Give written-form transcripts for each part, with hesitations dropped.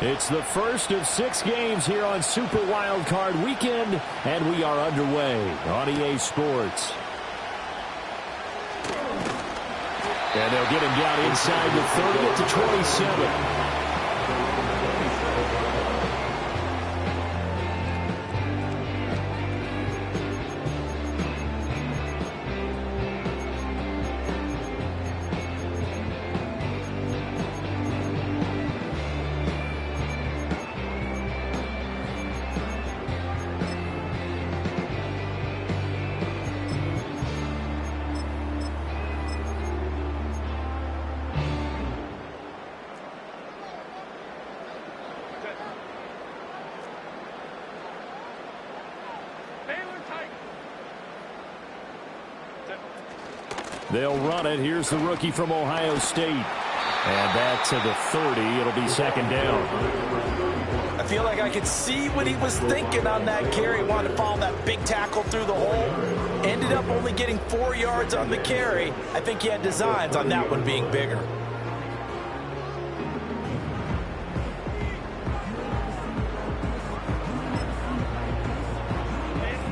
It's the first of 6 games here on Super Wild Card Weekend, and we are underway on EA Sports. And they'll get him down inside the 30 at the 27. They'll run it. Here's the rookie from Ohio State. And back to the 30. It'll be second down. I feel like I could see what he was thinking on that carry. Wanted to follow that big tackle through the hole. Ended up only getting 4 yards on the carry. I think he had designs on that one being bigger.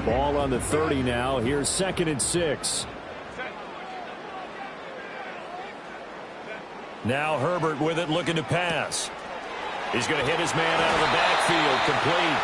Ball on the 30 now. Here's 2nd and 6. Now Herbert with it, looking to pass. He's going to hit his man out of the backfield, complete.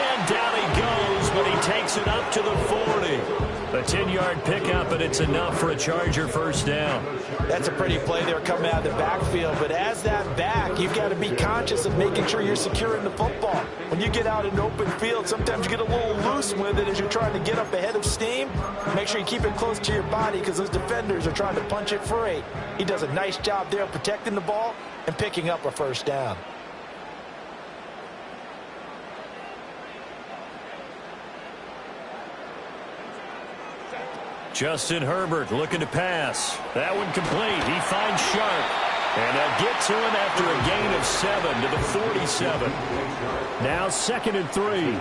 And down he goes, but he takes it up to the 40. A 10-yard pickup, and it's enough for a Charger first down. That's a pretty play there coming out of the backfield, but as that back, you've got to be conscious of making sure you're securing the football. When you get out in open field, sometimes you get a little loose with it as you're trying to get up ahead of steam. Make sure you keep it close to your body because those defenders are trying to punch it free. He does a nice job there protecting the ball and picking up a first down. Justin Herbert looking to pass. That one complete. He finds Sharp. And they'll get to him after a gain of 7 to the 47. Now 2nd and 3.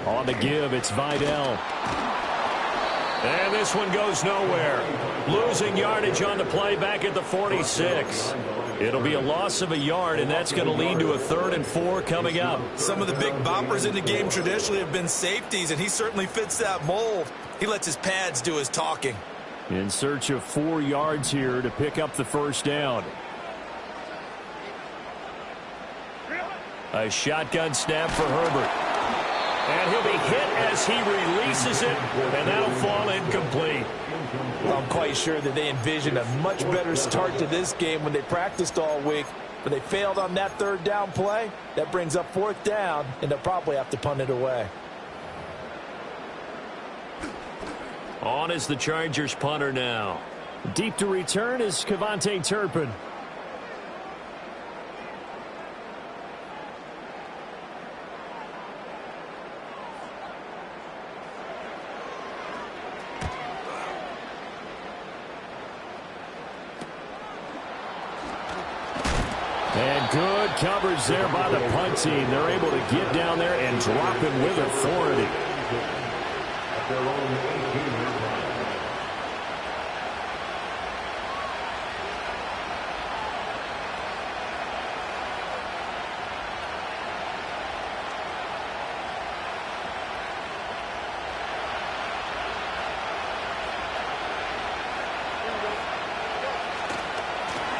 On the give, it's Vidal. And this one goes nowhere. Losing yardage on the play back at the 46. It'll be a loss of a yard, and that's going to lead to a 3rd and 4 coming up. Some of the big boppers in the game traditionally have been safeties, and he certainly fits that mold. He lets his pads do his talking. In search of 4 yards here to pick up the first down. A shotgun snap for Herbert. And he'll be hit as he releases it, and that'll fall incomplete. Well, I'm quite sure that they envisioned a much better start to this game when they practiced all week. But they failed on that 3rd down play. That brings up 4th down, and they'll probably have to punt it away. On is the Chargers punter now. Deep to return is Kevontae Turpin. And good coverage there by the punt team. They're able to get down there and drop him with authority.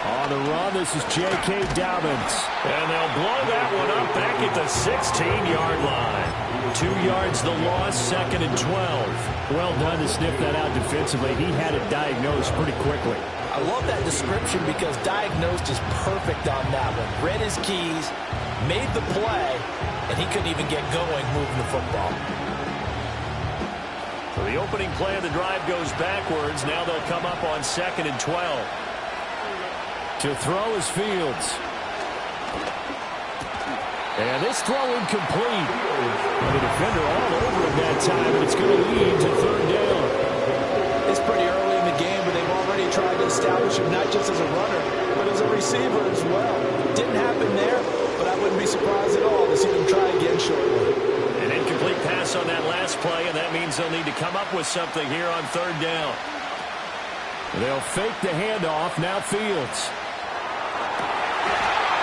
On the run, this is J.K. Dobbins. And they'll blow that one up back at the 16-yard line. 2 yards the loss, 2nd and 12. Well done to sniff that out defensively. He had it diagnosed pretty quickly. I love that description because diagnosed is perfect on that one. Read his keys, made the play, and he couldn't even get going moving the football. So the opening play of the drive goes backwards. Now they'll come up on 2nd and 12. To throw is Fields. And this throw incomplete. And the defender all over him that time, and it's going to lead to 3rd down. It's pretty early in the game, but they've already tried to establish him not just as a runner, but as a receiver as well. Didn't happen there, but I wouldn't be surprised at all to see them try again shortly. An incomplete pass on that last play, and that means they'll need to come up with something here on 3rd down. They'll fake the handoff. Now Fields.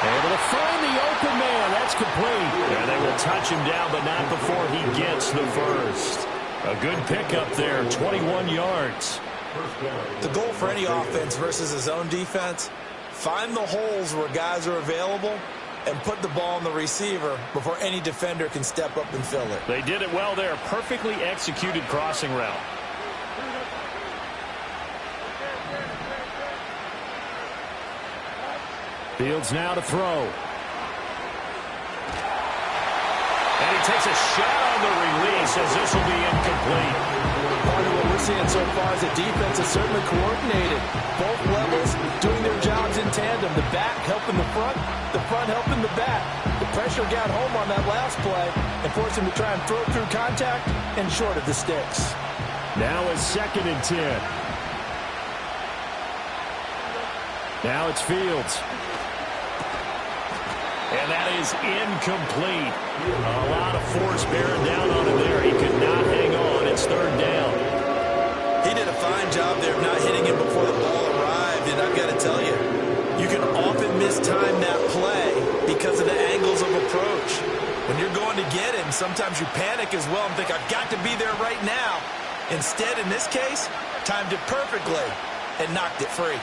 Able to find the open man. That's complete. And they will touch him down, but not before he gets the first. A good pickup there, 21 yards. The goal for any offense versus his own defense, find the holes where guys are available and put the ball on the receiver before any defender can step up and fill it. They did it well there. Perfectly executed crossing route. Fields now to throw. And he takes a shot on the release as this will be incomplete. Part of what we're seeing so far is the defense is certainly coordinated. Both levels doing their jobs in tandem. The back helping the front helping the back. The pressure got home on that last play and forced him to try and throw through contact and short of the sticks. Now it's 2nd and 10. Now it's Fields. And that is incomplete. A lot of force bearing down on him there. He could not hang on. It's 3rd down. He did a fine job there of not hitting him before the ball arrived. And I've got to tell you, you can often mistime that play because of the angles of approach. When you're going to get him, sometimes you panic as well and think, I've got to be there right now. Instead, in this case, timed it perfectly and knocked it free.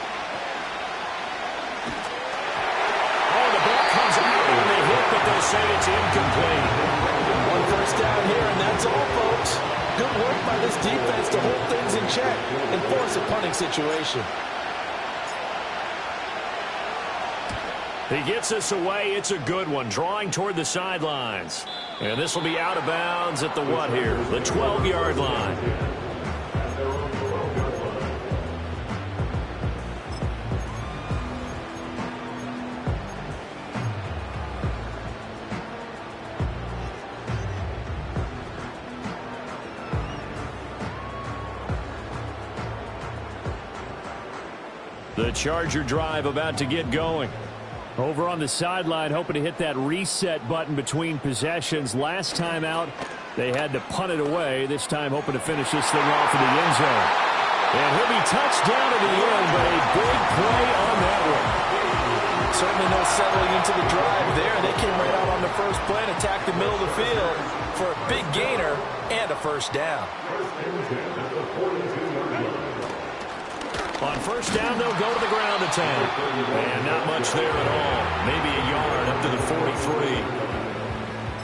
The ball comes out when they hit, but they'll say it's incomplete. 1 first down here, and that's all, folks. Good work by this defense to hold things in check and force a punting situation. He gets this away. It's a good one. Drawing toward the sidelines. And this will be out of bounds at the what here? The 12-yard line. The Charger drive about to get going. Over on the sideline, hoping to hit that reset button between possessions. Last time out, they had to punt it away. This time, hoping to finish this thing off in the end zone. And he'll be touched down to the end, but a big play on that one. Certainly no settling into the drive there. They came right out on the first play and attacked the middle of the field for a big gainer and a first down. On first down, they'll go to the ground attack. And not much there at all. Maybe a yard up to the 43.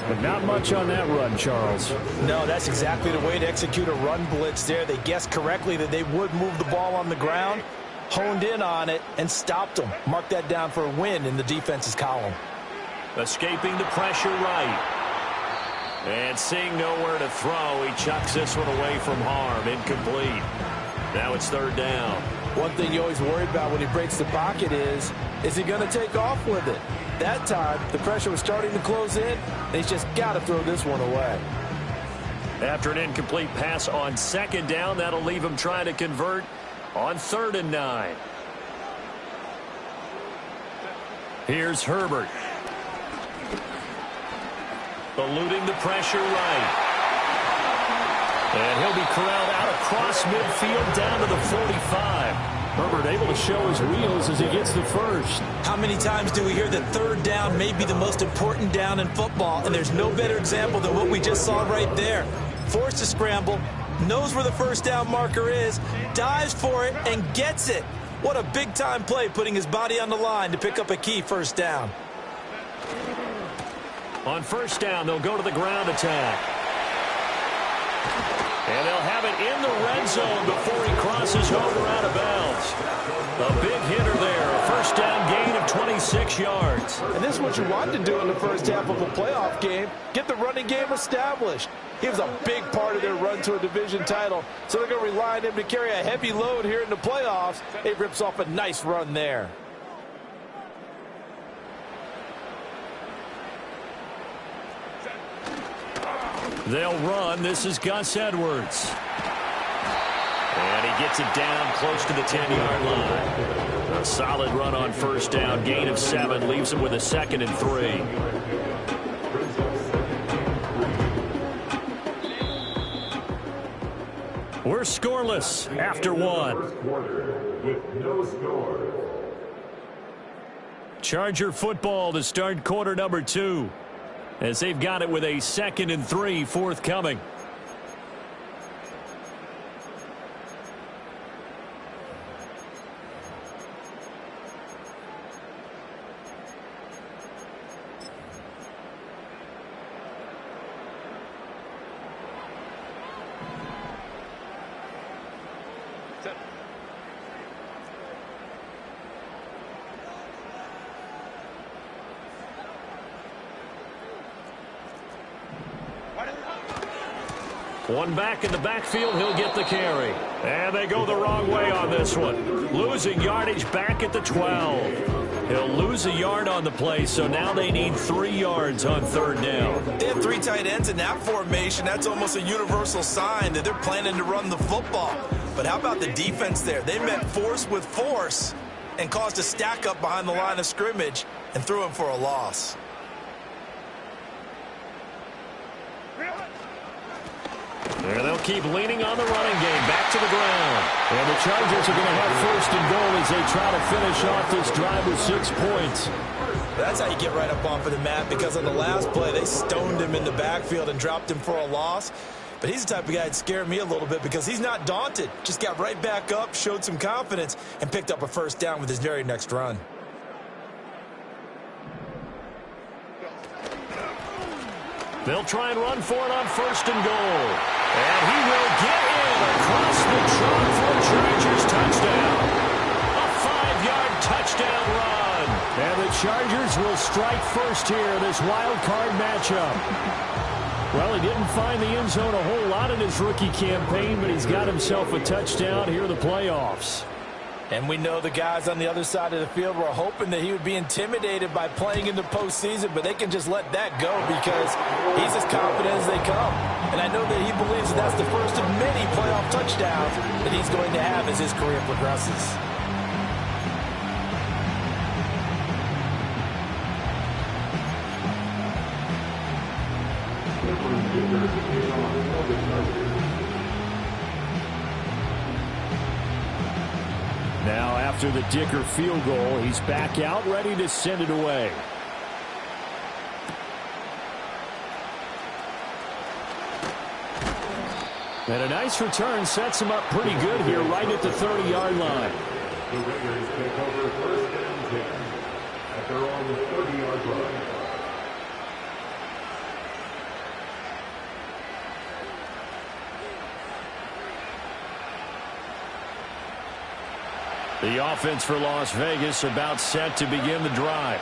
But not much on that run, Charles. No, that's exactly the way to execute a run blitz there. They guessed correctly that they would move the ball on the ground, honed in on it, and stopped them. Mark that down for a win in the defense's column. Escaping the pressure right. And seeing nowhere to throw, he chucks this one away from harm. Incomplete. Now it's 3rd down. One thing you always worry about when he breaks the pocket is he going to take off with it? That time, the pressure was starting to close in, and he's just got to throw this one away. After an incomplete pass on 2nd down, that'll leave him trying to convert on 3rd and 9. Here's Herbert. Eluding the pressure right. And he'll be corralled out across midfield down to the 45. Herbert able to show his wheels as he gets the first. How many times do we hear that 3rd down may be the most important down in football? And there's no better example than what we just saw right there. Forced to scramble, knows where the first down marker is, dives for it, and gets it. What a big-time play, putting his body on the line to pick up a key first down. On first down, they'll go to the ground attack. And they'll have it in the red zone before he crosses over out of bounds. A big hitter there. A first down gain of 26 yards. And this is what you want to do in the first half of a playoff game. Get the running game established. He was a big part of their run to a division title. So they're going to rely on him to carry a heavy load here in the playoffs. He rips off a nice run there. They'll run. This is Gus Edwards. And he gets it down close to the 10-yard line. A solid run on first down. Gain of 7 leaves him with a 2nd and 3. We're scoreless after one. With no score. Charger football to start quarter number 2, as they've got it with a 2nd and 3 forthcoming. One back in the backfield, he'll get the carry. And they go the wrong way on this one. Losing yardage back at the 12. He'll lose a yard on the play, so now they need 3 yards on 3rd down. They have 3 tight ends in that formation. That's almost a universal sign that they're planning to run the football. But how about the defense there? They met force with force and caused a stack up behind the line of scrimmage and threw him for a loss. There they'll keep leaning on the running game. Back to the ground. And the Chargers are going to have 1st and goal as they try to finish off this drive with 6 points. That's how you get right up off of the mat, because on the last play, they stoned him in the backfield and dropped him for a loss. But he's the type of guy that scared me a little bit because he's not daunted. Just got right back up, showed some confidence, and picked up a 1st down with his very next run. They'll try and run for it on 1st and goal. And he will get in across the chalk for a Chargers touchdown. A 5-yard touchdown run. And the Chargers will strike first here, this wild card matchup. Well, he didn't find the end zone a whole lot in his rookie campaign, but he's got himself a touchdown here in the playoffs. And we know the guys on the other side of the field were hoping that he would be intimidated by playing in the postseason, but they can just let that go because he's as confident as they come. And I know that he believes that that's the first of many playoff touchdowns that he's going to have as his career progresses. Now, after the Dicker field goal, he's back out, ready to send it away. And a nice return sets him up pretty good here, right at the 30-yard line. The Raiders take over 1st and 10 at their own 30-yard line. The offense for Las Vegas about set to begin the drive.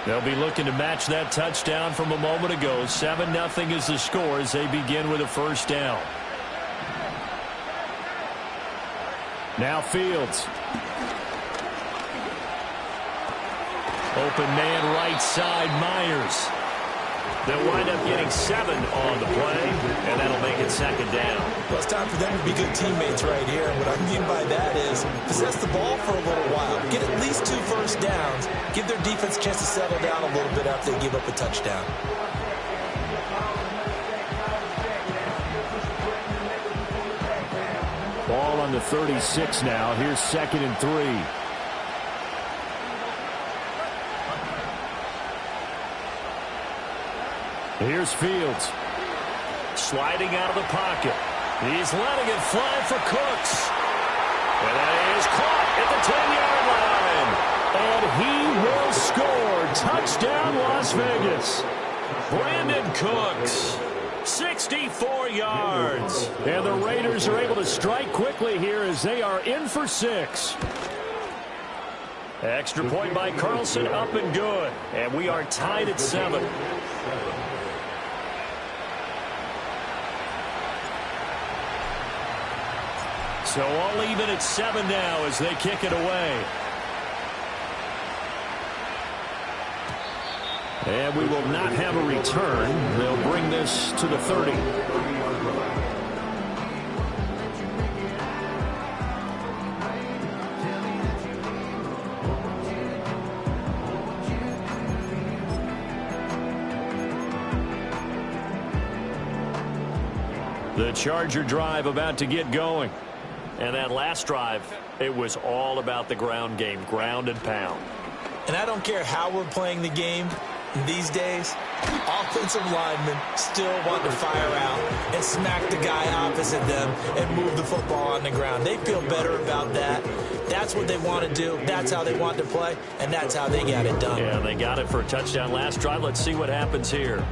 They'll be looking to match that touchdown from a moment ago. 7-0 is the score as they begin with a 1st down. Now Fields. Open man right side, Myers. They'll wind up getting 7 on the play, and that'll make it 2nd down. Well, it's time for them to be good teammates right here. And what I mean by that is possess the ball for a little while. Get at least 2 first downs. Give their defense a chance to settle down a little bit after they give up a touchdown. Ball on the 36 now. Here's 2nd and 3. Here's Fields. Sliding out of the pocket. He's letting it fly for Cooks. And that is caught at the 10-yard line. And he will score. Touchdown, Las Vegas. Brandon Cooks. 64 yards. And the Raiders are able to strike quickly here as they are in for 6. Extra point by Carlson, up and good. And we are tied at 7. So all even at 7 now as they kick it away. And we will not have a return. They'll bring this to the 30. The Charger drive about to get going. And that last drive, it was all about the ground game, ground and pound. And I don't care how we're playing the game these days, offensive linemen still want to fire out and smack the guy opposite them and move the football on the ground. They feel better about that. That's what they want to do. That's how they want to play, and that's how they got it done. Yeah, they got it for a touchdown last drive. Let's see what happens here.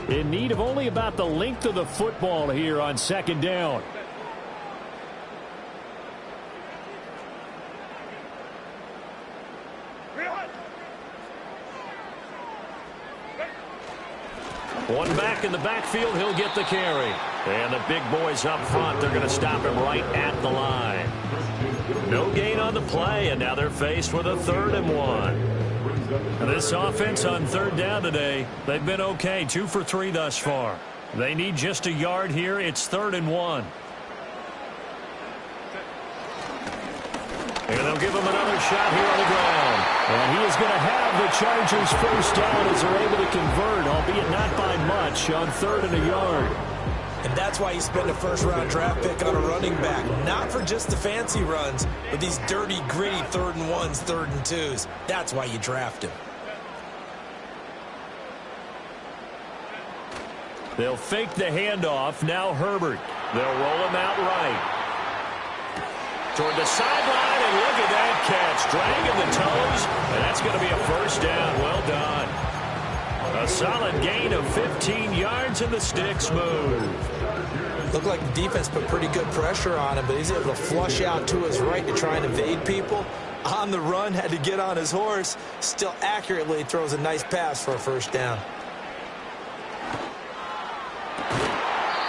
In need of only about the length of the football here on second down. One back in the backfield, he'll get the carry. And the big boys up front, they're going to stop him right at the line. No gain on the play, and now they're faced with a 3rd and 1. This offense on 3rd down today, they've been okay, 2 for 3 thus far. They need just a yard here. It's 3rd and 1. And they'll give him another shot here on the ground. And he is going to have the Chargers first down as they're able to convert, albeit not by much, on 3rd and a yard. And that's why you spend a first-round draft pick on a running back. Not for just the fancy runs, but these dirty, gritty 3rd and 1s, 3rd and 2s. That's why you draft him. They'll fake the handoff. Now Herbert. They'll roll him out right. Toward the sideline, and look at that catch. Dragging the toes, and that's going to be a first down. Well done. A solid gain of 15 yards, and the sticks move. Looked like the defense put pretty good pressure on him, but he's able to flush out to his right to try and evade people. On the run, had to get on his horse. Still accurately throws a nice pass for a first down.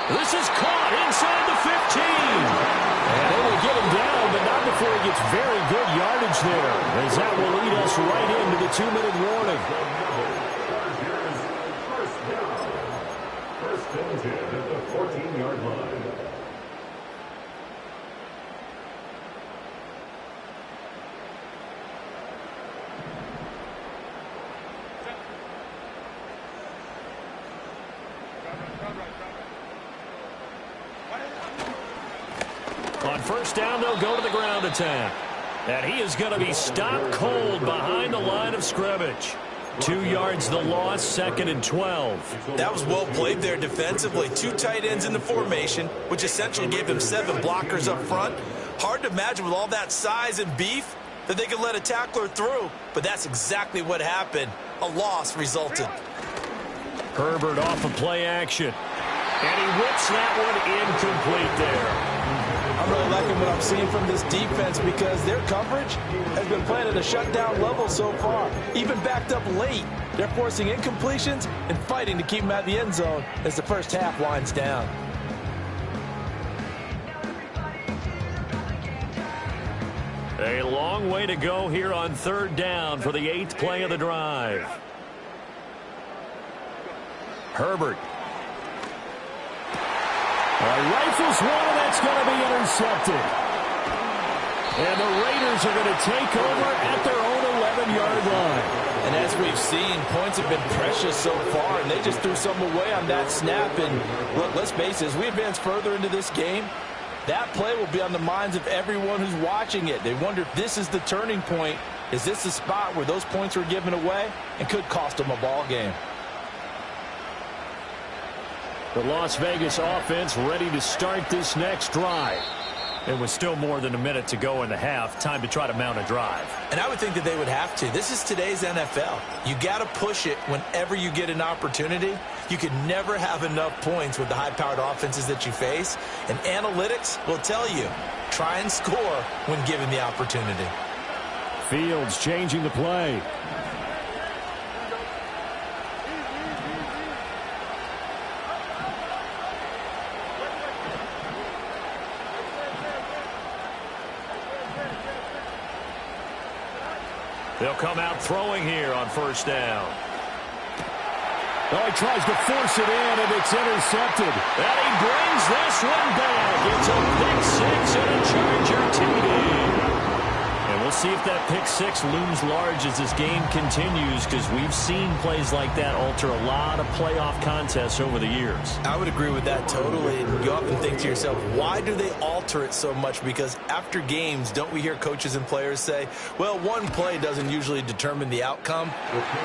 This is caught inside the 15. And they will get him down, but not before he gets very good yardage there, as that will lead us right into the 2-minute warning. First and 10 at the 14-yard line. On first down, they'll go to the ground attack. And he is going to be stopped cold behind the line of scrimmage. 2 yards the loss, 2nd and 12. That was well played there defensively. 2 tight ends in the formation, which essentially gave them 7 blockers up front. Hard to imagine with all that size and beef that they could let a tackler through, but that's exactly what happened. A loss resulted. Herbert off of play action. And he whips that one incomplete there. I'm really liking what I'm seeing from this defense because their coverage has been playing at a shutdown level so far. Even backed up late, they're forcing incompletions and fighting to keep them out of the end zone as the first half winds down. A long way to go here on 3rd down for the 8th play of the drive. Herbert. Rifles one, that's going to be intercepted. And the Raiders are going to take over at their own 11-yard line. And as we've seen, points have been precious so far, and they just threw some away on that snap. And look, let's face it, as we advance further into this game, that play will be on the minds of everyone who's watching it. They wonder if this is the turning point. Is this the spot where those points were given away and could cost them a ball game? The Las Vegas offense ready to start this next drive. It was still more than a minute to go in the half. Time to try to mount a drive. And I would think that they would have to. This is today's NFL. You got to push it whenever you get an opportunity. You can never have enough points with the high-powered offenses that you face. And analytics will tell you, try and score when given the opportunity. Fields changing the play. They'll come out throwing here on first down. Oh, he tries to force it in, and it's intercepted. And he brings this one back. It's a pick six and a Charger TD. And We'll see if that pick six looms large as this game continues, because we've seen plays like that alter a lot of playoff contests over the years. I would agree with that totally. And you often think to yourself, why do they alter it so much? Because after games, don't we hear coaches and players say, well, one play doesn't usually determine the outcome.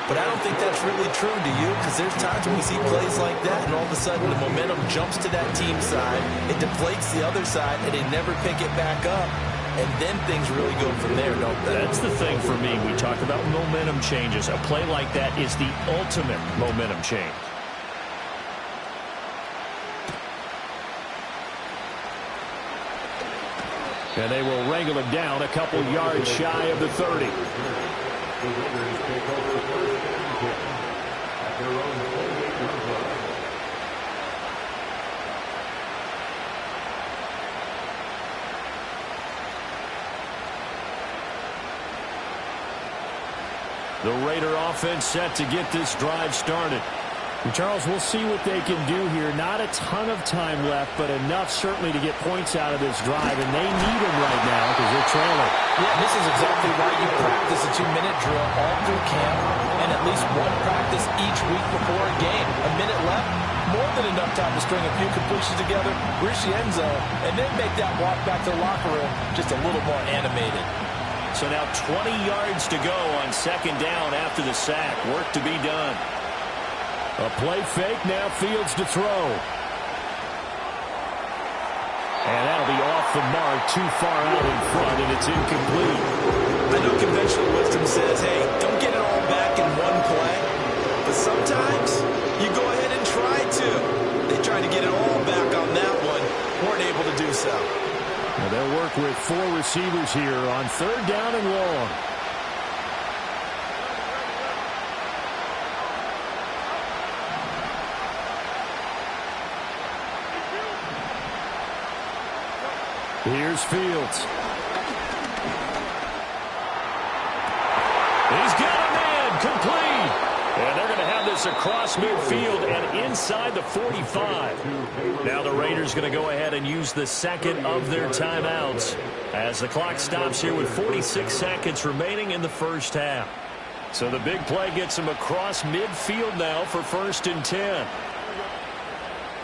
But I don't think that's really true, do you? Because there's times when we see plays like that, and all of a sudden the momentum jumps to that team side, it deflates the other side, and they never pick it back up. And then things really go from there, don't they? That's the thing for me. We talk about momentum changes. A play like that is the ultimate momentum change. And they will wrangle it down a couple yards shy of the 30. The Raiders take over first and 10 at their own 28-yard line. The Raider offense set to get this drive started. And Charles, we'll see what they can do here. Not a ton of time left, but enough certainly to get points out of this drive, and they need them right now because they're trailing. Yeah, this is exactly why you practice a 2-minute drill all through camp and at least one practice each week before a game. A minute left, more than enough time to string a few completions together, reach the end zone, and then make that walk back to the locker room just a little more animated. So now 20 yards to go on second down after the sack. Work to be done. A play fake, now Fields to throw. And that'll be off the mark, too far out in front, and it's incomplete. I know conventional wisdom says, hey, don't get it all back in one play. But sometimes you go ahead and try to. They tried to get it all back on that one. Weren't able to do so. Well, they'll work with four receivers here on third down and long. Here's Fields. He's got a man, complete. And they're going to have this across midfield and inside the 45. Now the Raiders going to go ahead and use the second of their timeouts as the clock stops here with 46 seconds remaining in the first half. So the big play gets them across midfield now for 1st and 10.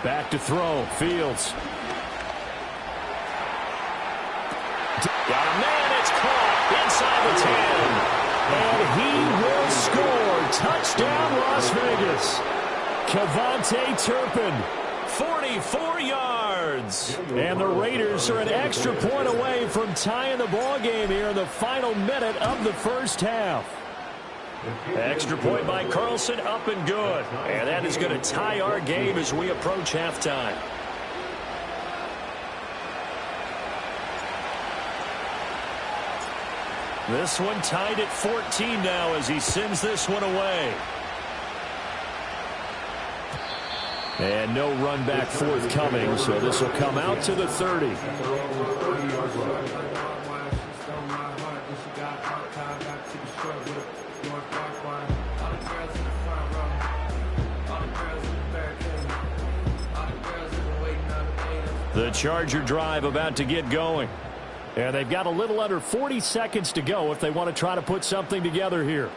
Back to throw, Fields. Got a man, it's caught inside the 10. And he will score. Touchdown, Las Vegas. Kevontae Turpin, 44 yards. And the Raiders are an extra point away from tying the ball game here in the final minute of the first half. Extra point by Carlson, up and good. And that is going to tie our game as we approach halftime. This one tied at 14 now as he sends this one away. And no run back forthcoming, so this will come out to the 30. The Charger drive about to get going. And they've got a little under 40 seconds to go if they want to try to put something together here.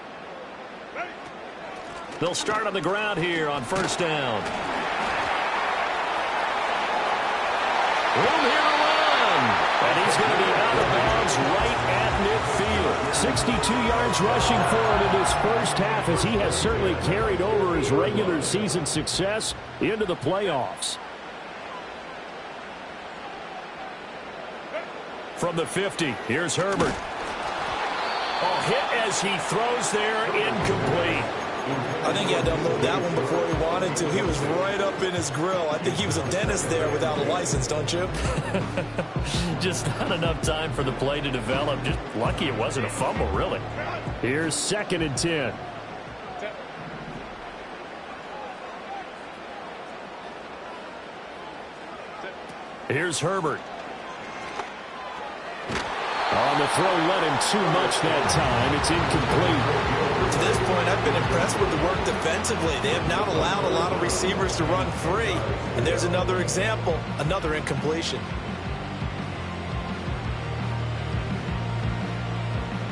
They'll start on the ground here on first down. Room here to run. And he's going to be out of bounds right at midfield. 62 yards rushing for him in his first half as he has certainly carried over his regular season success into the playoffs. From the 50, here's Herbert. Oh, hit as he throws there, incomplete. I think he had to unload that one before he wanted to. He was right up in his grill. I think he was a dentist there without a license, don't you? Just not enough time for the play to develop. Just lucky it wasn't a fumble, really. Here's 2nd and 10. Here's Herbert. On the throw, let him too much that time. It's incomplete. To this point, I've been impressed with the work defensively. They have not allowed a lot of receivers to run free. And there's another example, another incompletion.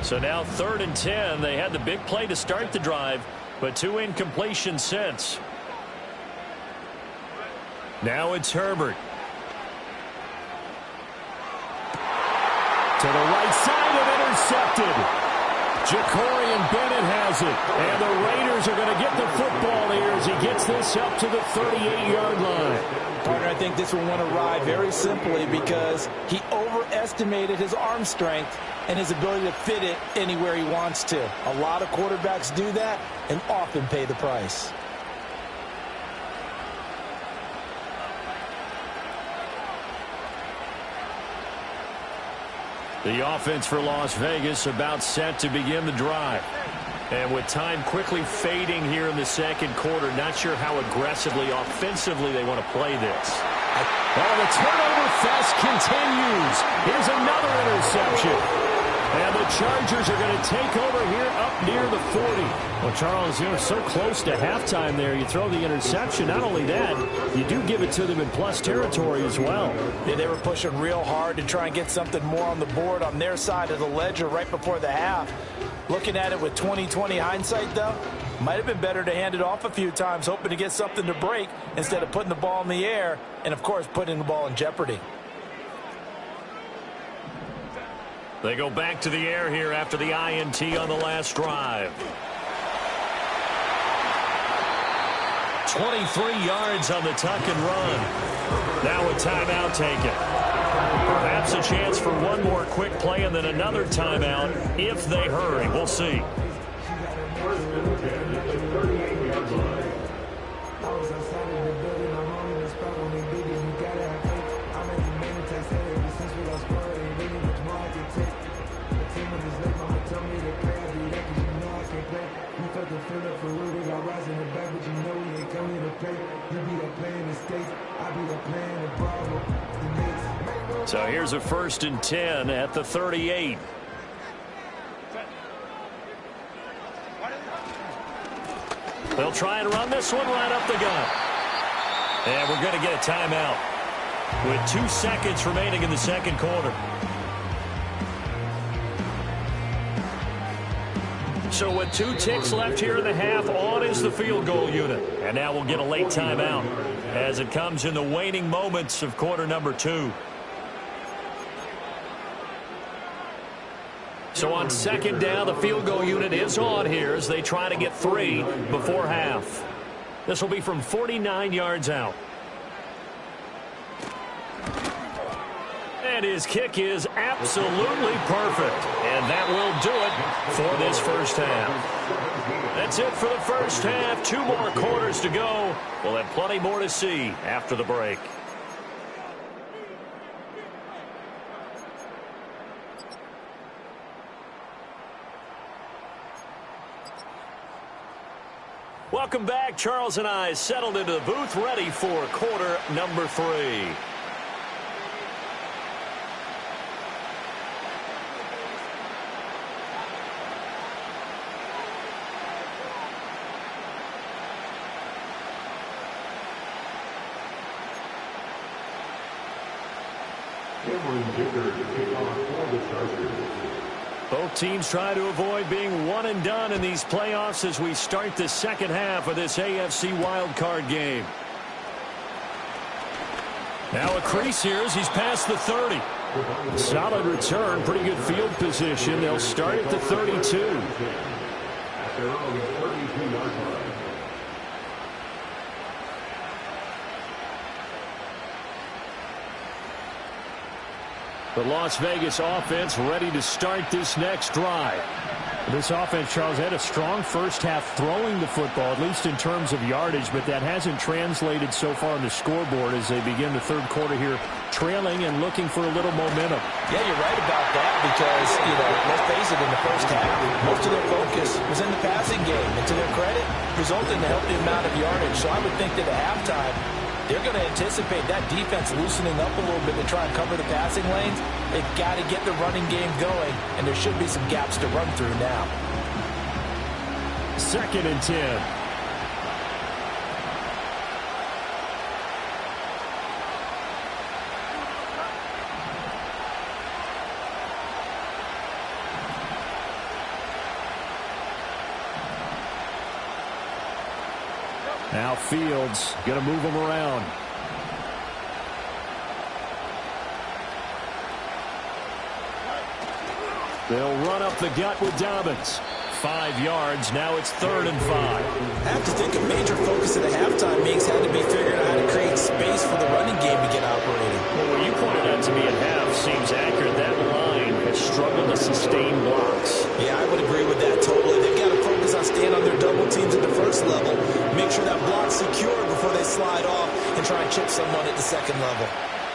So now 3rd and 10. They had the big play to start the drive, but 2 incompletions since. Now it's Herbert. To the right side and intercepted. Jacorian Bennett has it. And the Raiders are going to get the football here as he gets this up to the 38-yard line. Partner, I think this will want to ride very simply because he overestimated his arm strength and his ability to fit it anywhere he wants to. A lot of quarterbacks do that and often pay the price. The offense for Las Vegas about set to begin the drive. And with time quickly fading here in the second quarter, not sure how aggressively, offensively they want to play this. Oh, the turnover fest continues. Here's another interception. And the Chargers are going to take over here up near the 40. Well, Charles, you know, so close to halftime there. You throw the interception. Not only that, you do give it to them in plus territory as well. Yeah, they were pushing real hard to try and get something more on the board on their side of the ledger right before the half. Looking at it with 20/20 hindsight, though, might have been better to hand it off a few times, hoping to get something to break instead of putting the ball in the air and, of course, putting the ball in jeopardy. They go back to the air here after the INT on the last drive. 23 yards on the tuck and run. Now a timeout taken. Perhaps a chance for one more quick play and then another timeout if they hurry. We'll see. So here's a 1st and 10 at the 38. They'll try and run this one right up the gut. And we're going to get a timeout with 2 seconds remaining in the second quarter. So with 2 ticks left here in the half, on is the field goal unit. And now we'll get a late timeout as it comes in the waning moments of quarter number 2. So on 2nd down, the field goal unit is on here as they try to get 3 before half. This will be from 49 yards out. And his kick is absolutely perfect. And that will do it for this first half. That's it for the first half. 2 more quarters to go. We'll have plenty more to see after the break. Welcome back. Charles and I settled into the booth ready for quarter number 3. Both teams try to avoid being one and done in these playoffs as we start the second half of this AFC wildcard game. Now a crease here as he's past the 30. Solid return, pretty good field position. They'll start at the 32. The Las Vegas offense ready to start this next drive. This offense, Charles, had a strong first half throwing the football, at least in terms of yardage, but that hasn't translated so far on the scoreboard as they begin the third quarter here, trailing and looking for a little momentum. Yeah, you're right about that because, let's face it, in the first half, most of their focus was in the passing game. And to their credit, resulted in a healthy amount of yardage. So I would think that at halftime, they're going to anticipate that defense loosening up a little bit to try and cover the passing lanes. They've got to get the running game going, and there should be some gaps to run through now. 2nd and 10. Now Fields going to move him around. They'll run up the gut with Dobbins. 5 yards. Now it's 3rd and 5. I have to think a major focus at the halftime meetings had to be figuring out how to create space for the running game to get operating. Well, what you pointed out to me at half seems accurate. That line has struggled to sustain blocks. Yeah, I would agree with that totally. They've got to focus on staying on their double teams at the first level, make sure that block's secure before they slide off and try and chip someone at the second level.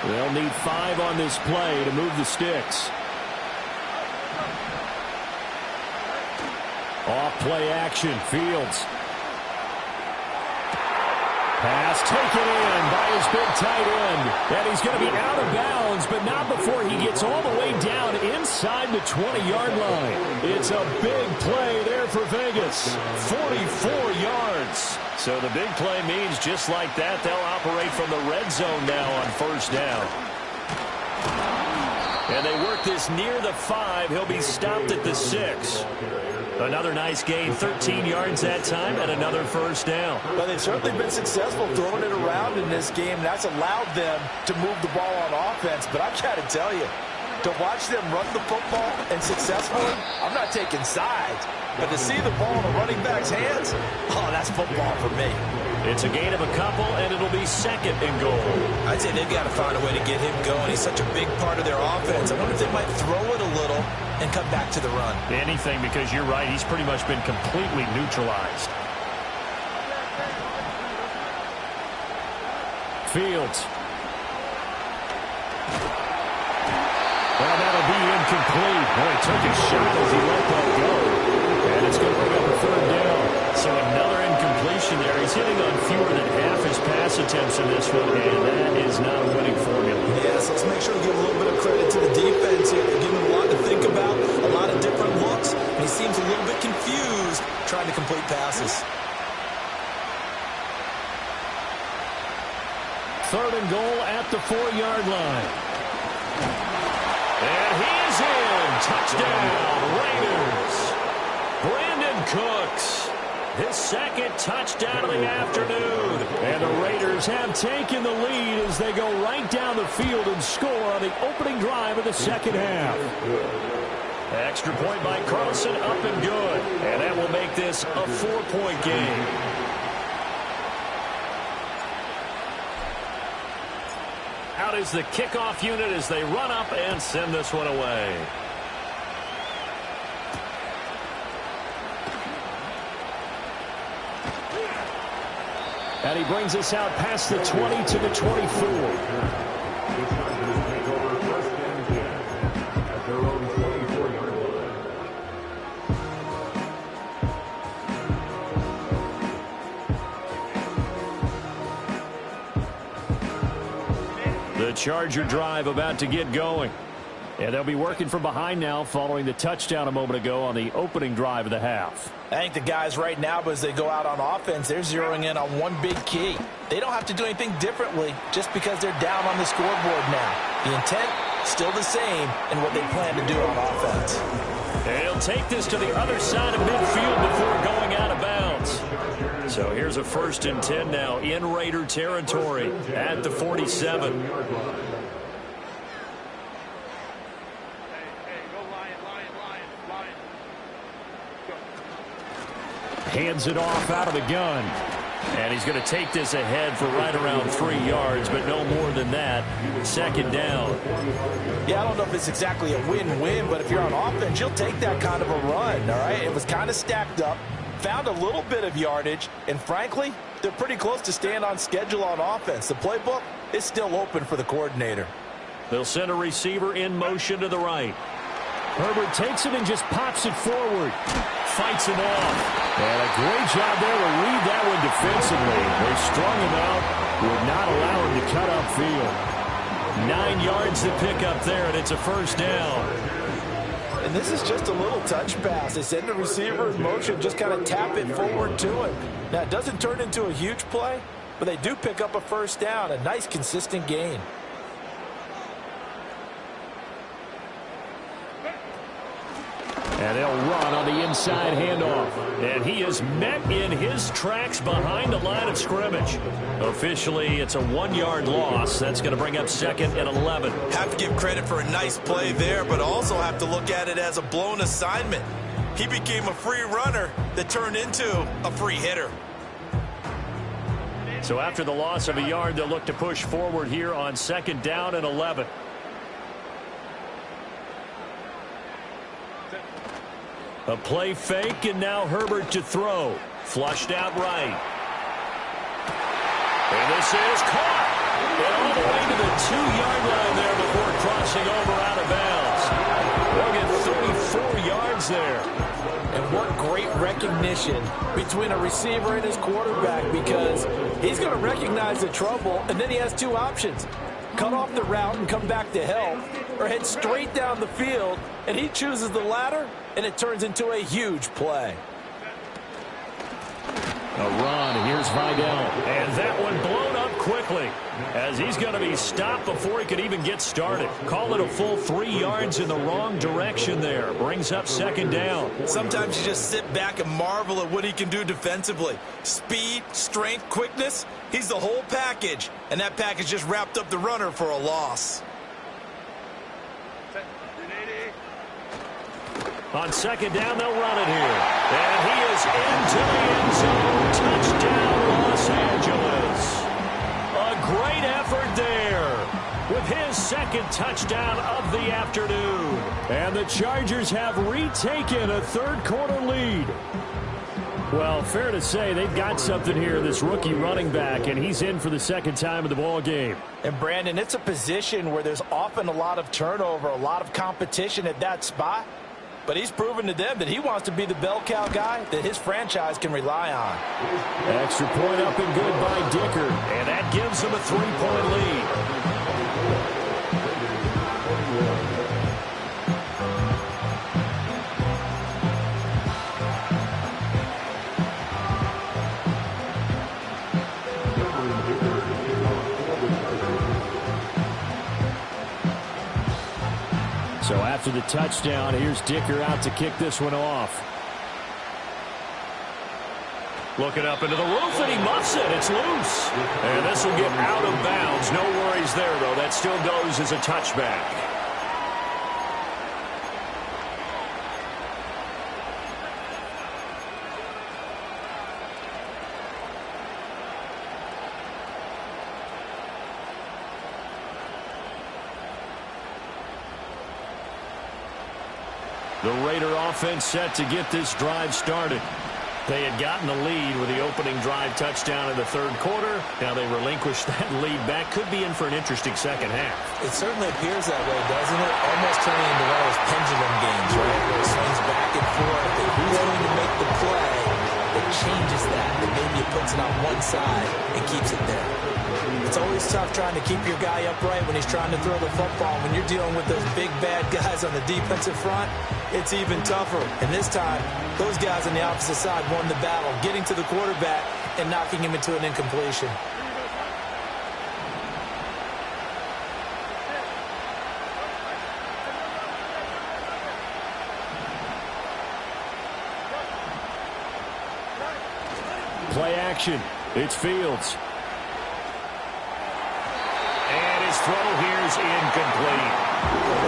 They'll need 5 on this play to move the sticks. Off play action, Fields. Pass taken in by his big tight end. And he's going to be out of bounds, but not before he gets all the way down inside the 20-yard line. It's a big play there for Vegas. 44 yards. So the big play means just like that, they'll operate from the red zone now on 1st down. And they work this near the 5. He'll be stopped at the 6. Another nice gain, 13 yards that time, and another 1st down. Well, they've certainly been successful throwing it around in this game. That's allowed them to move the ball on offense. But I've got to tell you, to watch them run the football and successfully, I'm not taking sides. But to see the ball in the running back's hands, oh, that's football for me. It's a gain of a couple, and it'll be 2nd and goal. I'd say they've got to find a way to get him going. He's such a big part of their offense. I wonder if they might throw it a little and come back to the run. Anything, because you're right. He's pretty much been completely neutralized. Fields. Well, that'll be incomplete. Boy, he took a shot as he let that go. And it's going to bring up a 3rd down. So another incompletion there. He's hitting on fewer than half his pass attempts in this one, and that is not a winning formula. Yeah, so let's make sure to give a little bit of credit to the defense here. They're giving him a lot to think about, a lot of different looks, and he seems a little bit confused trying to complete passes. 3rd and goal at the 4-yard line. And he is in. Touchdown, Raiders. Brandon Cooks, his 2nd touchdown of the afternoon. And the Raiders have taken the lead as they go right down the field and score on the opening drive of the 2nd half. Extra point by Carlson, up and good. And that will make this a 4-point game. Out is the kickoff unit as they run up and send this one away. And he brings us out past the 20 to the 24. The Charger drive about to get going. And they'll be working from behind now following the touchdown a moment ago on the opening drive of the half. I think the guys right now, as they go out on offense, they're zeroing in on one big key. They don't have to do anything differently just because they're down on the scoreboard now. The intent, still the same in what they plan to do on offense. And he'll take this to the other side of midfield before going out of bounds. So here's a 1st and 10 now in Raider territory at the 47. Hands it off out of the gun. And he's going to take this ahead for right around 3 yards, but no more than that. 2nd down. Yeah, I don't know if it's exactly a win-win, but if you're on offense, you'll take that kind of a run, all right? It was kind of stacked up, found a little bit of yardage, and frankly, they're pretty close to staying on schedule on offense. The playbook is still open for the coordinator. They'll send a receiver in motion to the right. Herbert takes it and just pops it forward. Fights it off. And a great job there to read that one defensively. They strung him out, would not allow him to cut upfield. 9 yards to pick up there, and it's a 1st down. And this is just a little touch pass. They send the receiver in motion, just kind of tap it forward to him. Now, it doesn't turn into a huge play, but they do pick up a 1st down, a nice, consistent gain. And they'll run on the inside handoff. And he is met in his tracks behind the line of scrimmage. Officially, it's a 1-yard loss. That's going to bring up 2nd and 11. Have to give credit for a nice play there, but also have to look at it as a blown assignment. He became a free runner that turned into a free hitter. So after the loss of a yard, they'll look to push forward here on 2nd down and 11. A play fake, and now Herbert to throw. Flushed out right. And this is caught. And all the way to the 2-yard line there before crossing over out of bounds. They'll get 34 yards there. And what great recognition between a receiver and his quarterback, because he's going to recognize the trouble, and then he has 2 options. Cut off the route and come back to help, or head straight down the field, and he chooses the latter, and it turns into a huge play. A run. Here's Vidal. And that one blown up quickly as he's going to be stopped before he could even get started. Call it a full 3 yards in the wrong direction there. Brings up 2nd down. Sometimes you just sit back and marvel at what he can do defensively. Speed, strength, quickness. He's the whole package. And that package just wrapped up the runner for a loss. On 2nd down, they'll run it here. And he is into the end zone. Touchdown, Los Angeles. A great effort there with his 2nd touchdown of the afternoon. And the Chargers have retaken a 3rd-quarter lead. Well, fair to say they've got something here, this rookie running back, and he's in for the 2nd time of the ball game. And, Brandon, it's a position where there's often a lot of turnover, a lot of competition at that spot. But he's proven to them that he wants to be the bell cow guy that his franchise can rely on. Extra point up and good by Dicker. And that gives him a 3-point lead. So after the touchdown, here's Dicker out to kick this one off. Looking up into the roof, and he muffs it. It's loose. And this will get out of bounds. No worries there, though. That still goes as a touchback. The Raider offense set to get this drive started. They had gotten the lead with the opening drive touchdown in the 3rd quarter. Now they relinquish that lead back. Could be in for an interesting 2nd half. It certainly appears that way, doesn't it? Almost turning into one of those pendulum games, right? Where it swings back and forth, and who's going to make the play that changes that maybe it puts it on one side and keeps it there. It's always tough trying to keep your guy upright when he's trying to throw the football. When you're dealing with those big, bad guys on the defensive front, it's even tougher. And this time, those guys on the opposite side won the battle, getting to the quarterback and knocking him into an incompletion. Play action. It's Fields. And his throw here is incomplete.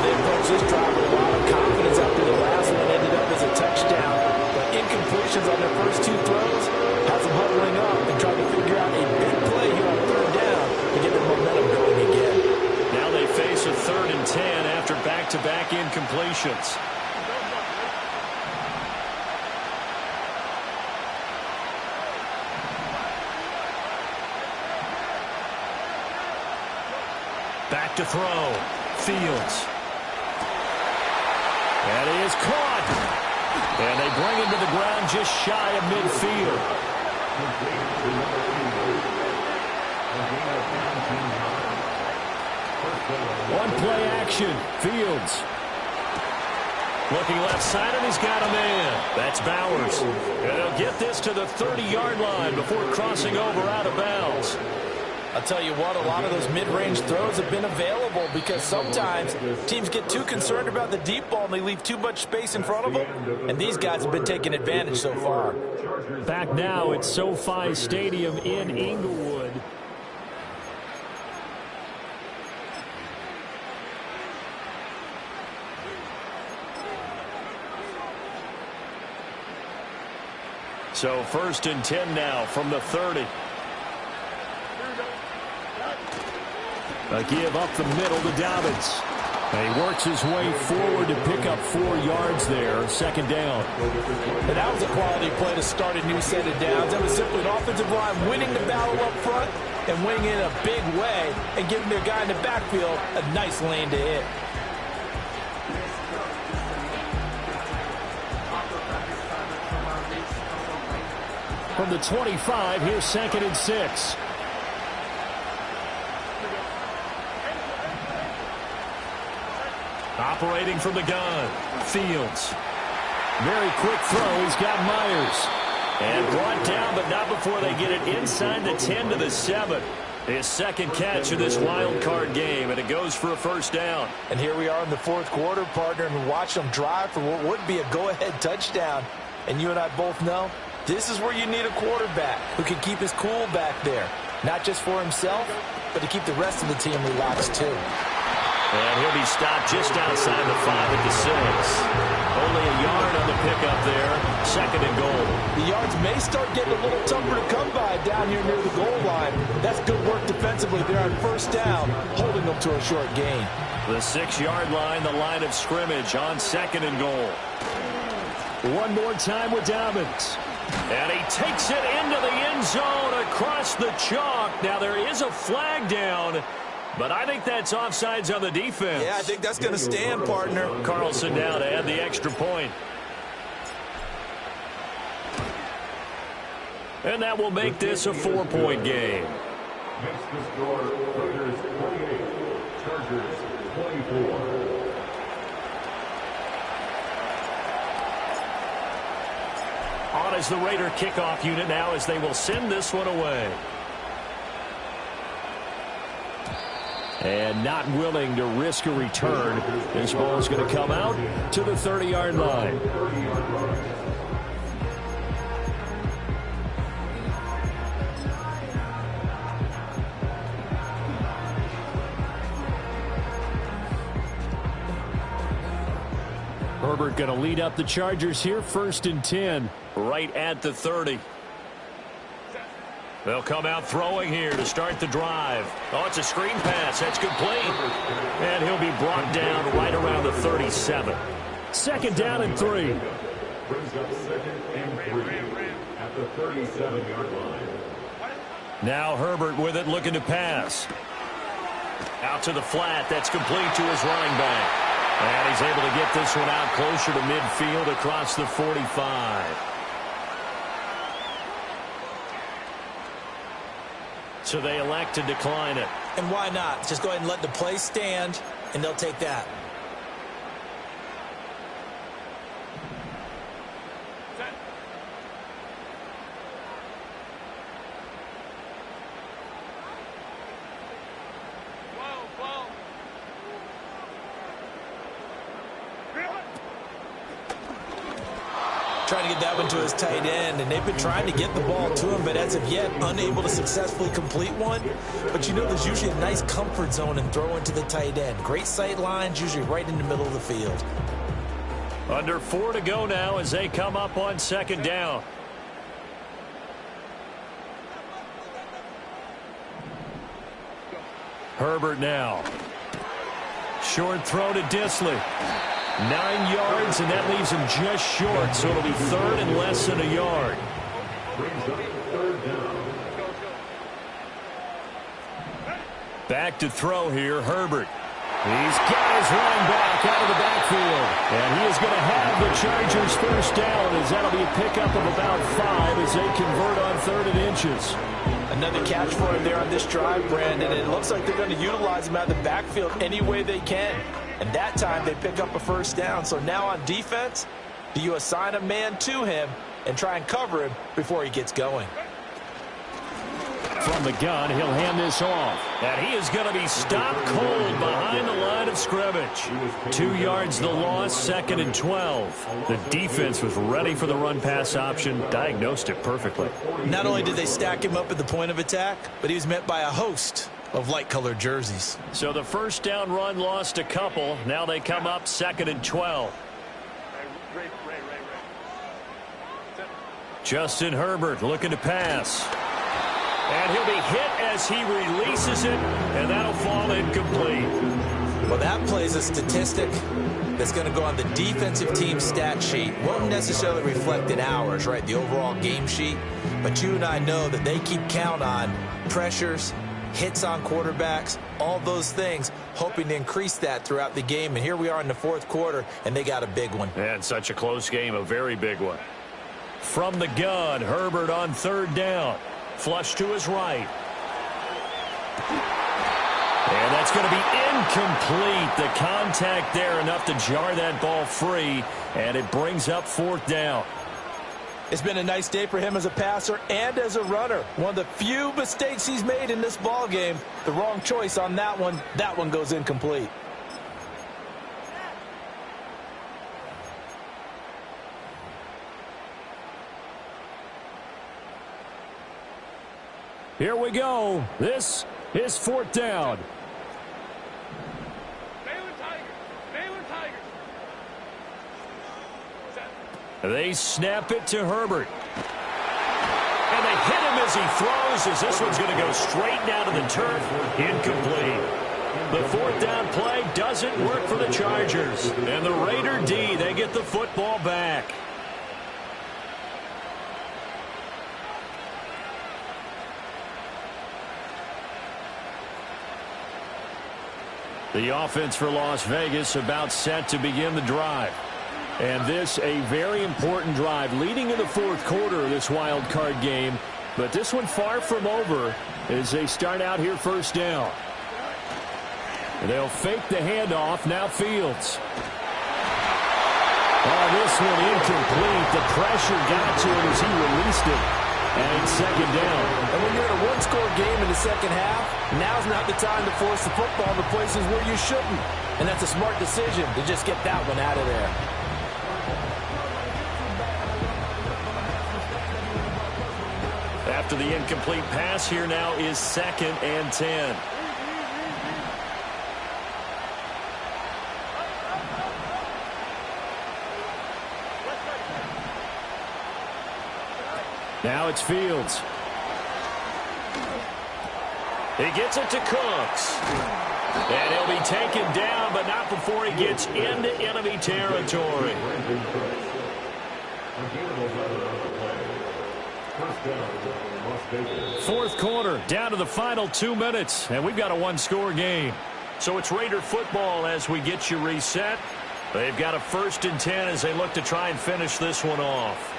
They approached this drive with a lot of confidence after the last one ended up as a touchdown. But incompletions on their first 2 throws has them huddling up and trying to figure out a big play here on 3rd down to get their momentum going again. Now they face a 3rd and 10 after back-to-back incompletions. Back to throw. Fields. And he is caught. And they bring him to the ground just shy of midfield. One play action. Fields. Looking left side, and he's got a man. That's Bowers. And they'll get this to the 30-yard line before crossing over out of bounds. I'll tell you what, a lot of those mid-range throws have been available because sometimes teams get too concerned about the deep ball and they leave too much space in front of them, and these guys have been taking advantage so far. Back now at SoFi Stadium in Inglewood. So 1st and 10 now from the 30. A give up the middle to Dobbins. And he works his way forward to pick up 4 yards there. 2nd down. And that was a quality play to start a new set of downs. That was simply an offensive line winning the battle up front and winning in a big way and giving their guy in the backfield a nice lane to hit. From the 25, here's 2nd and 6. Operating from the gun, Fields. Very quick throw. He's got Myers. And brought down, but not before they get it inside the 10 to the 7. His 2nd catch of this wild card game, and it goes for a 1st down. And here we are in the 4th quarter, partner, and watch them drive for what would be a go-ahead touchdown. And you and I both know this is where you need a quarterback who can keep his cool back there. Not just for himself, but to keep the rest of the team relaxed too. And he'll be stopped just outside the 5 at the 6. Only a yard on the pickup there. 2nd and goal. The yards may start getting a little tougher to come by down here near the goal line. That's good work defensively there on 1st down, holding them to a short gain. The 6-yard line, the line of scrimmage on 2nd and goal. One more time with Dobbins. And he takes it into the end zone across the chalk. Now there is a flag down, but I think that's offsides on the defense. Yeah, I think that's going to stand, partner. Carlson down to add the extra point. And that will make this a 4-point game. Makes the score Raiders 28, Chargers 24. On as the Raider kickoff unit now as they will send this one away. And not willing to risk a return. This ball is going to come out to the 30-yard line. Herbert going to lead up the Chargers here, 1st and 10, right at the 30. They'll come out throwing here to start the drive. Oh, it's a screen pass. That's complete. And he'll be brought down right around the 37. 2nd down and 3. Brings up 2nd and 3 at the 37-yard line. Now Herbert with it, looking to pass. Out to the flat. That's complete to his running back. And he's able to get this one out closer to midfield across the 45. So they elect to decline it. And why not? Just go ahead and let the play stand, and they'll take that. Trying to get that one to his tight end, and they've been trying to get the ball to him, but as of yet, unable to successfully complete one. But you know there's usually a nice comfort zone in throwing to the tight end. Great sight lines, usually right in the middle of the field. Under 4 to go now as they come up on 2nd down. Herbert now. Short throw to Disley. 9 yards, and that leaves him just short, so it'll be 3rd and less than a yard. Brings up 3rd down. Back to throw here, Herbert. He's got his running back out of the backfield, and he is going to have the Chargers 1st down, as that'll be a pickup of about 5 as they convert on 3rd and inches. Another catch for him there on this drive, Brandon, and it looks like they're going to utilize him out of the backfield any way they can. And that time they pick up a 1st down. So now on defense, do you assign a man to him and try and cover him before he gets going? From the gun, he'll hand this off. And he is going to be stopped cold behind the line of scrimmage. 2 yards the loss, 2nd and 12. The defense was ready for the run-pass option, diagnosed it perfectly. Not only did they stack him up at the point of attack, but he was met by a host of light-colored jerseys. So the first down run lost a couple. Now they come up 2nd and 12. Justin Herbert looking to pass. And he'll be hit as he releases it, and that'll fall incomplete. Well, that plays a statistic that's going to go on the defensive team stat sheet. Won't necessarily reflect in ours, right, the overall game sheet. But you and I know that they keep count on pressures, hits on quarterbacks, all those things, hoping to increase that throughout the game. And here we are in the 4th quarter, and they got a big one. And such a close game, a very big one. From the gun, Herbert on 3rd down. Flush to his right. And that's going to be incomplete. The contact there enough to jar that ball free, and it brings up 4th down. It's been a nice day for him as a passer and as a runner. One of the few mistakes he's made in this ball game. The wrong choice on that one. That one goes incomplete. Here we go. This is 4th down. They snap it to Herbert. And they hit him as he throws, as this one's going to go straight down to the turf. Incomplete. The 4th down play doesn't work for the Chargers. And the Raider D, they get the football back. The offense for Las Vegas about set to begin the drive. And this a very important drive leading in the 4th quarter of this wild card game. But this one far from over as they start out here 1st down. They'll fake the handoff. Now Fields. Oh, this one incomplete. The pressure got to him as he released it. And it's 2nd down. And when you're in a one-score game in the 2nd half, now's not the time to force the football to places where you shouldn't. And that's a smart decision to just get that one out of there. After the incomplete pass, here now is 2nd and 10. Now it's Fields. He gets it to Cooks. And he'll be taken down, but not before he gets into enemy territory. 4th quarter, down to the final 2 minutes, and we've got a one-score game. So it's Raider football as we get you reset. They've got a 1st and 10 as they look to try and finish this one off.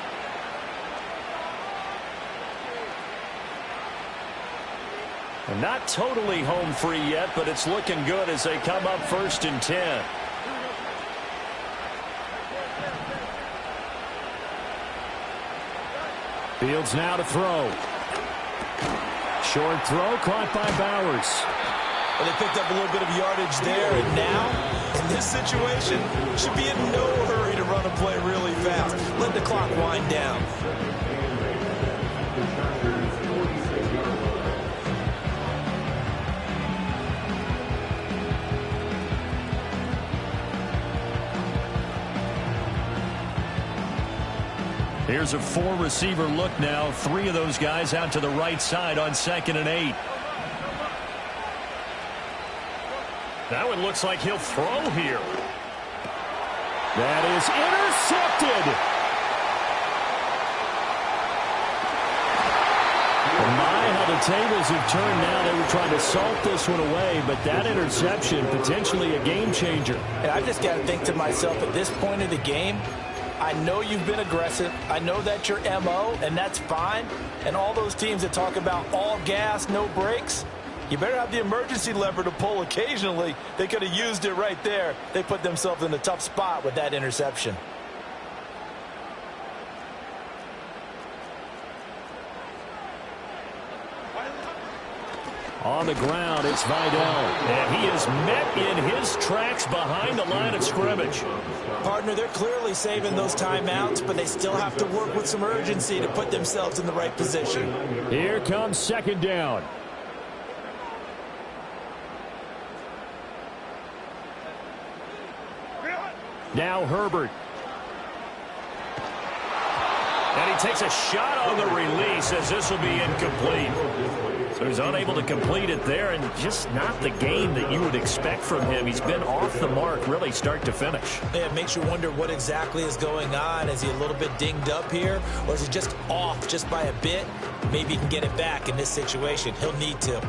And not totally home free yet, but it's looking good as they come up 1st and 10. Fields now to throw. Short throw caught by Bowers. Well, they picked up a little bit of yardage there, and now, in this situation, should be in no hurry to run a play really fast. Let the clock wind down. Here's a 4-receiver look now. 3 of those guys out to the right side on 2nd and 8. That one looks like he'll throw here. That is intercepted. My, how the tables have turned now. They were trying to salt this one away, but that interception, potentially a game changer. And I just got to think to myself, at this point of the game, I know you've been aggressive. I know that's your MO, and that's fine. And all those teams that talk about all gas, no brakes, you better have the emergency lever to pull occasionally. They could have used it right there. They put themselves in a tough spot with that interception. On the ground, it's Vidal. And he is met in his tracks behind the line of scrimmage. Partner, they're clearly saving those timeouts, but they still have to work with some urgency to put themselves in the right position. Here comes second down. Now Herbert. And he takes a shot on the release as this will be incomplete. So he's unable to complete it there, and just not the game that you would expect from him. He's been off the mark really start to finish. Yeah, it makes you wonder what exactly is going on. Is he a little bit dinged up here, or is he just off just by a bit? Maybe he can get it back in this situation. He'll need to.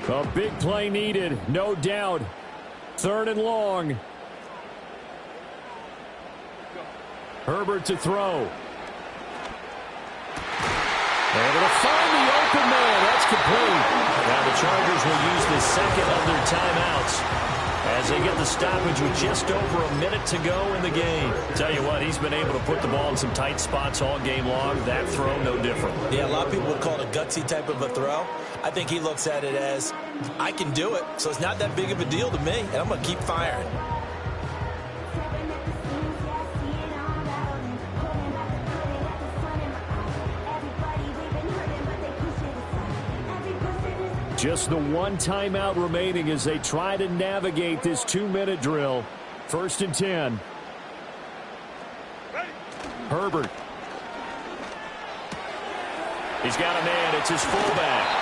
A big play needed, no doubt. Third and long. Herbert to throw. Able to find the open man. That's complete. Now the Chargers will use the second of their timeouts as they get the stoppage with just over a minute to go in the game. Tell you what, he's been able to put the ball in some tight spots all game long. That throw, no different. Yeah, a lot of people would call it a gutsy type of a throw. I think he looks at it as, I can do it, so it's not that big of a deal to me, and I'm going to keep firing. Just the one timeout remaining as they try to navigate this 2-minute drill. First and 10. Herbert. He's got a man. It's his fullback.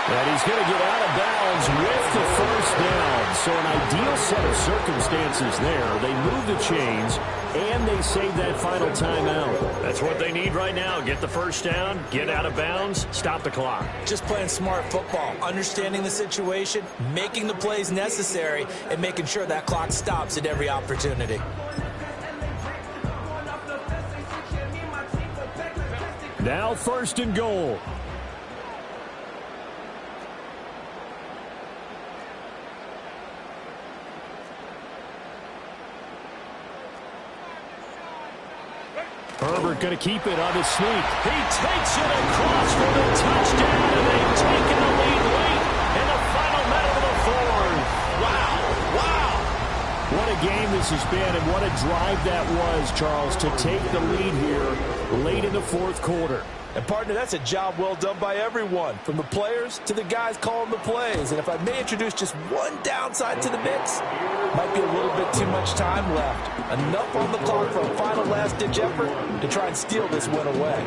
And he's going to get out of bounds with the first down. So an ideal set of circumstances there. They move the chains, and they save that final timeout. That's what they need right now. Get the first down, get out of bounds, stop the clock. Just playing smart football, understanding the situation, making the plays necessary, and making sure that clock stops at every opportunity. Now first and goal. Herbert going to keep it on his sneak. He takes it across for the touchdown, and they've taken the lead late in the final minute of the fourth. Wow. What a game this has been, and what a drive that was, Charles, to take the lead here late in the fourth quarter. And, partner, that's a job well done by everyone, from the players to the guys calling the plays. And if I may introduce just one downside to the mix, might be a little bit too much time left. Enough on the clock for a final last-ditch effort to try and steal this win away.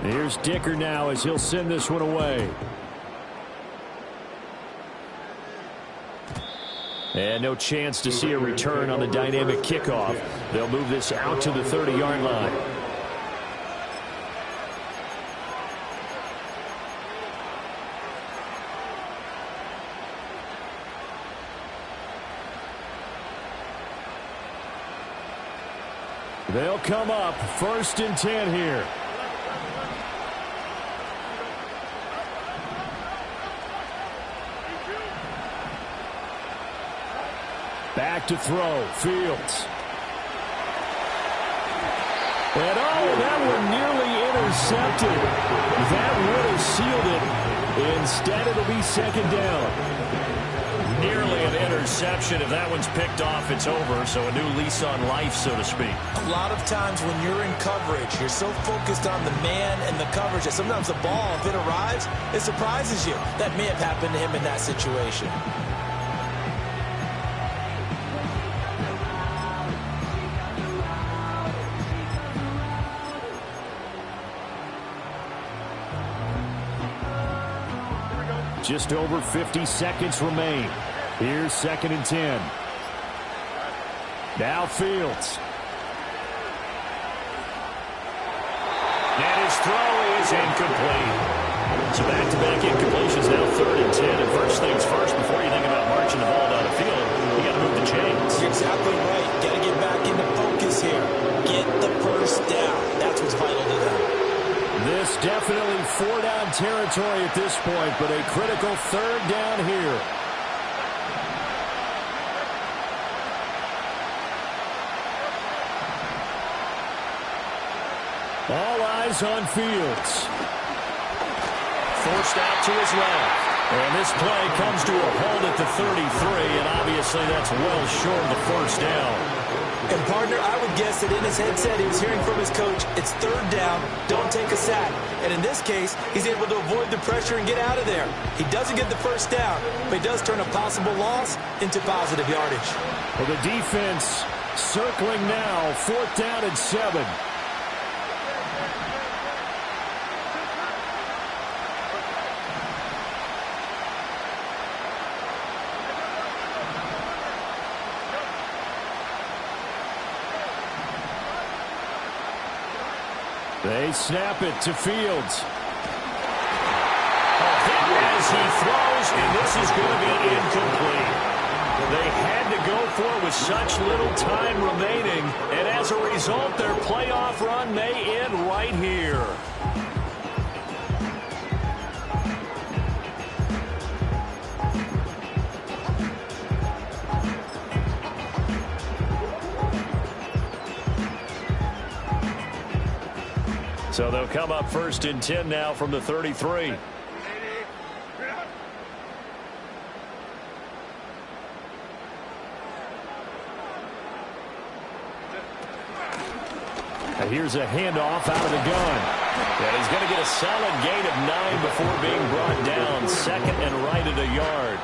Here's Dicker now as he'll send this one away. And no chance to see a return on the dynamic kickoff. They'll move this out to the 30-yard line. They'll come up first and 10 here. Back to throw. Fields. And that one nearly intercepted. That would have sealed it. Instead, it'll be second down. Nearly an interception. If that one's picked off, it's over. So a new lease on life, so to speak. A lot of times when you're in coverage, you're so focused on the man and the coverage that sometimes the ball, if it arrives, it surprises you. That may have happened to him in that situation. Just over 50 seconds remain. Here's second and 10. Now Fields. And his throw is incomplete. So back-to-back incompletions, now third and 10. And first things first, before you think about marching the ball down the field, you got to move the chains. You're exactly right. Got to get back into focus here. Get the first down. That's what's vital to them. 4-down territory at this point, but a critical 3rd down here. All eyes on Fields. Forced out to his left. And this play comes to a halt at the 33, and obviously that's well short of the 1st down. And, partner, I would guess that in his headset he was hearing from his coach, it's 3rd down, don't take a sack. And in this case, he's able to avoid the pressure and get out of there. He doesn't get the 1st down, but he does turn a possible loss into positive yardage. Well, the defense circling now, 4th down and 7. They snap it to Fields. A hit as he throws, and this is going to be incomplete. They had to go for it with such little time remaining, and as a result, their playoff run may end right here. So they'll come up 1st and 10 now from the 33. And here's a handoff out of the gun. And he's going to get a solid gain of 9 before being brought down. 2nd and right at a yard.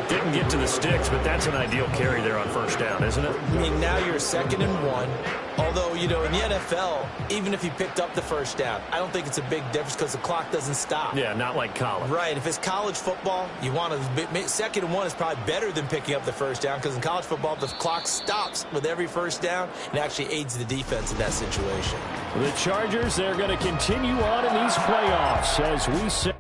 Didn't get to the sticks, but that's an ideal carry there on 1st down, isn't it? I mean, now you're 2nd and 1. Although, you know, in the NFL, even if you picked up the 1st down, I don't think it's a big difference because the clock doesn't stop. Yeah, not like college. Right. If it's college football, you want to 2nd and 1 is probably better than picking up the 1st down because in college football, the clock stops with every 1st down and actually aids the defense in that situation. The Chargers, they're going to continue on in these playoffs as we say.